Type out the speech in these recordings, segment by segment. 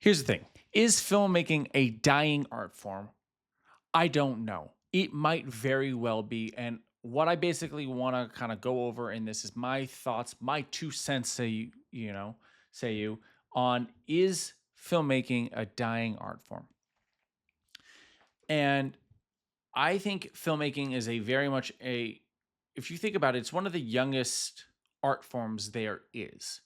Here's the thing. Is filmmaking a dying art form? I don't know. It might very well be. And what I basically want to kind of go over in this is my thoughts, my 2 cents, say you, on is filmmaking a dying art form? And I think filmmaking is a very much if you think about it, it's one of the youngest art forms there is.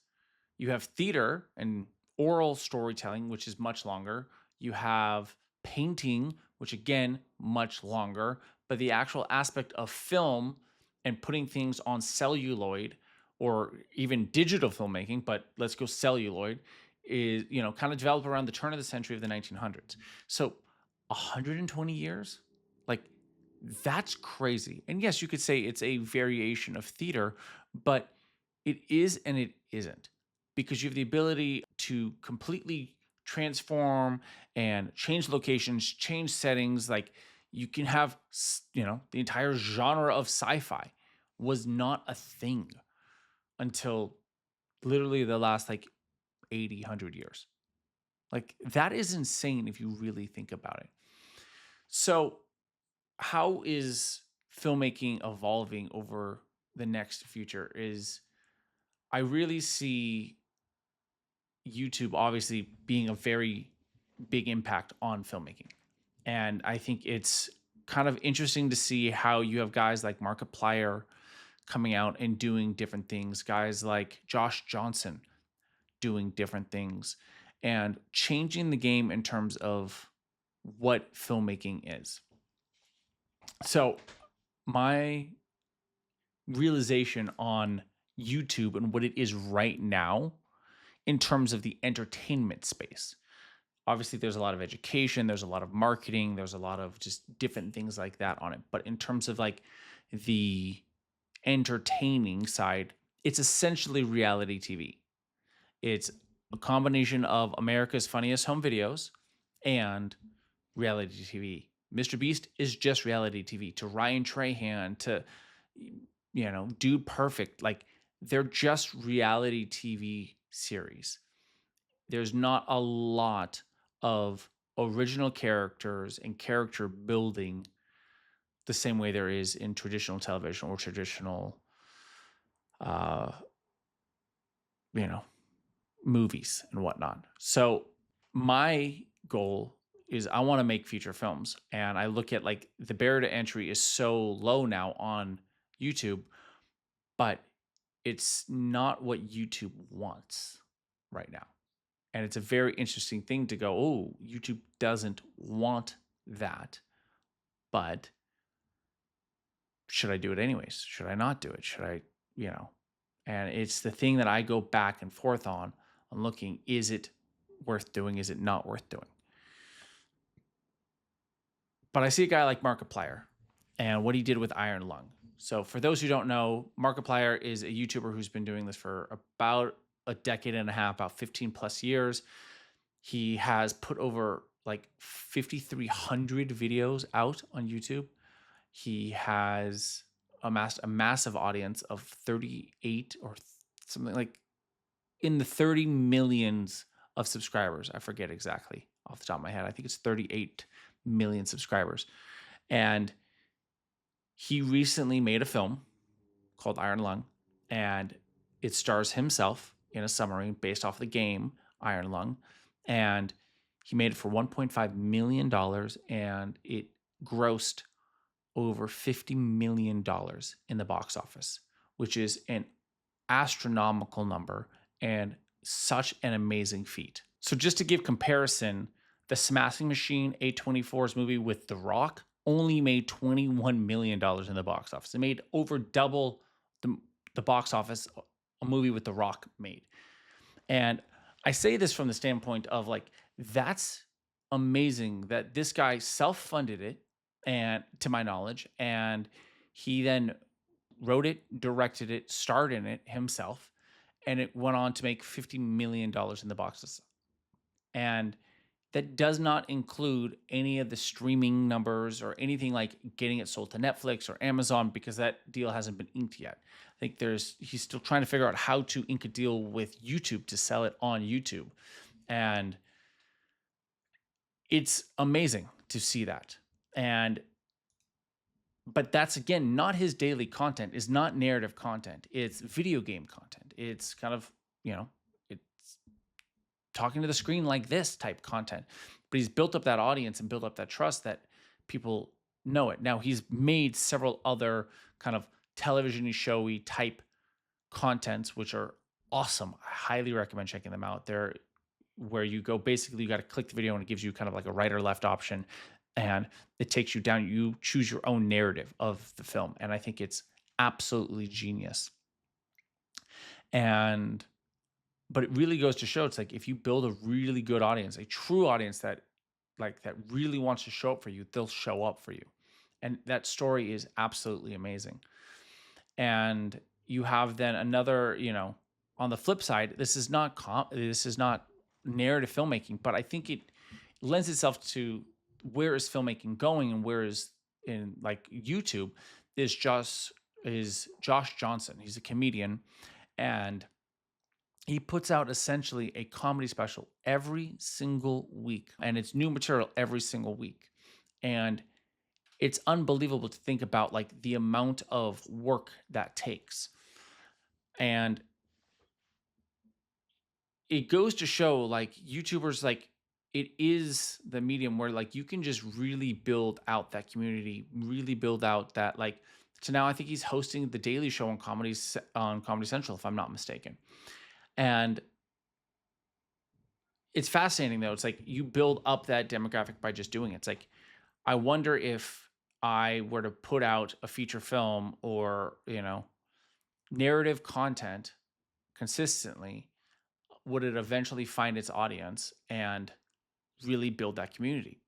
You have theater and oral storytelling, which is much longer. You have painting, which again, much longer. But the actual aspect of film and putting things on celluloid or even digital filmmaking, but let's go celluloid, is, kind of developed around the turn of the century of the 1900s. So 120 years? Like, that's crazy. And yes, you could say it's a variation of theater, but it is and it isn't, because you have the ability to completely transform and change locations, change settings. Like, you can have, the entire genre of sci-fi was not a thing until literally the last like 80, 100 years. Like, that is insane if you really think about it. So, how is filmmaking evolving over the next future? Is I really see YouTube obviously being a very big impact on filmmaking. And I think it's kind of interesting to see how you have guys like Markiplier coming out and doing different things, guys like Josh Johnson doing different things, and changing the game in terms of what filmmaking is. So, my realization on YouTube and what it is right now in terms of the entertainment space. Obviously, there's a lot of education, there's a lot of marketing, there's a lot of just different things like that on it. But in terms of like the entertaining side, it's essentially reality TV. It's a combination of America's Funniest Home Videos and reality TV. Mr. Beast is just reality TV. To Ryan Trahan, to Dude Perfect, like, they're just reality TV series. There's not a lot of original characters and character building the same way there is in traditional television or traditional uh you know movies and whatnot. So my goal is I want to make feature films, and I look at, like, the barrier to entry is so low now on YouTube, but it's not what YouTube wants right now. And it's a very interesting thing to go, oh, YouTube doesn't want that, but should I do it anyways? Should I not do it? Should I, you know? And it's the thing that I go back and forth on looking, is it worth doing? Is it not worth doing? But I see a guy like Markiplier and what he did with Iron Lung. So for those who don't know, Markiplier is a YouTuber who's been doing this for about a decade and a half, about 15 plus years. He has put over like 5,300 videos out on YouTube. He has amassed a massive audience of 38 or something like in the 30 millions of subscribers. I forget exactly off the top of my head. I think it's 38 million subscribers. And he recently made a film called Iron Lung, and it stars himself in a submarine based off the game Iron Lung. And he made it for $1.5 million, and it grossed over $50 million in the box office, which is an astronomical number and such an amazing feat. So just to give comparison, the Smashing Machine A24's movie with The Rock only made $21 million in the box office. It made over double the box office a movie with The Rock made. And I say this from the standpoint of, like, that's amazing that this guy self-funded it, and to my knowledge, and he then wrote it, directed it, starred in it himself, and it went on to make $50 million in the box office. And that does not include any of the streaming numbers or anything like getting it sold to Netflix or Amazon, because that deal hasn't been inked yet. I think he's still trying to figure out how to ink a deal with YouTube to sell it on YouTube. And It's amazing to see that. And but that's again not his daily content, is not narrative content. It's video game content. It's kind of, you know, it's talking to the screen like this type content. But he's built up that audience and built up that trust that people know it. Now he's made several other kind of television showy type contents, which are awesome. I highly recommend checking them out. They're where you go, basically you got to click the video and it gives you kind of like a right or left option, and it takes you down. You choose your own narrative of the film. And I think it's absolutely genius. And but it really goes to show, it's like if you build a really good audience, a true audience that that really wants to show up for you, they'll show up for you. And that story is absolutely amazing. And you have then another, on the flip side, this is not narrative filmmaking, but I think it lends itself to where is filmmaking going, and where is in like YouTube is Josh Johnson. He's a comedian, and he puts out essentially a comedy special every single week, and it's new material every single week. And it's unbelievable to think about like the amount of work that takes. And it goes to show like YouTubers, like it is the medium where like you can just really build out that community, really build out that like, so now I think he's hosting the Daily Show on Comedy Central, if I'm not mistaken. And it's fascinating though. It's like you build up that demographic by just doing it. It's like, I wonder if I were to put out a feature film or, narrative content consistently, would it eventually find its audience and really build that community?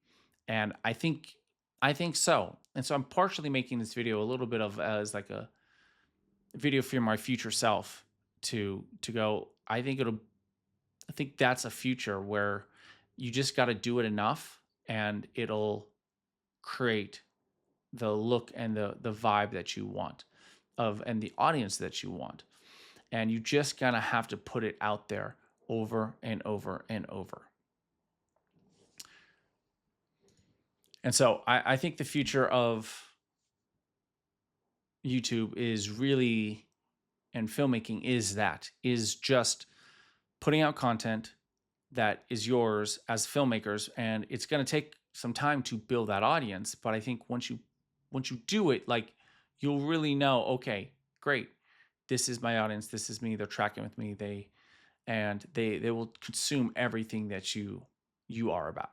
And I think so. And so I'm partially making this video a little bit of as like a video for my future self to go. I think that's a future where you just got to do it enough and it'll create the look and the vibe that you want of, and the audience that you want. And you just kind of have to put it out there over and over and over. And so I think the future of YouTube is really, and filmmaking is just putting out content that is yours as filmmakers. And it's going to take some time to build that audience. But I think once you do it, like you'll really know, okay, great. This is my audience. This is me. They're tracking with me. They will consume everything that you are about.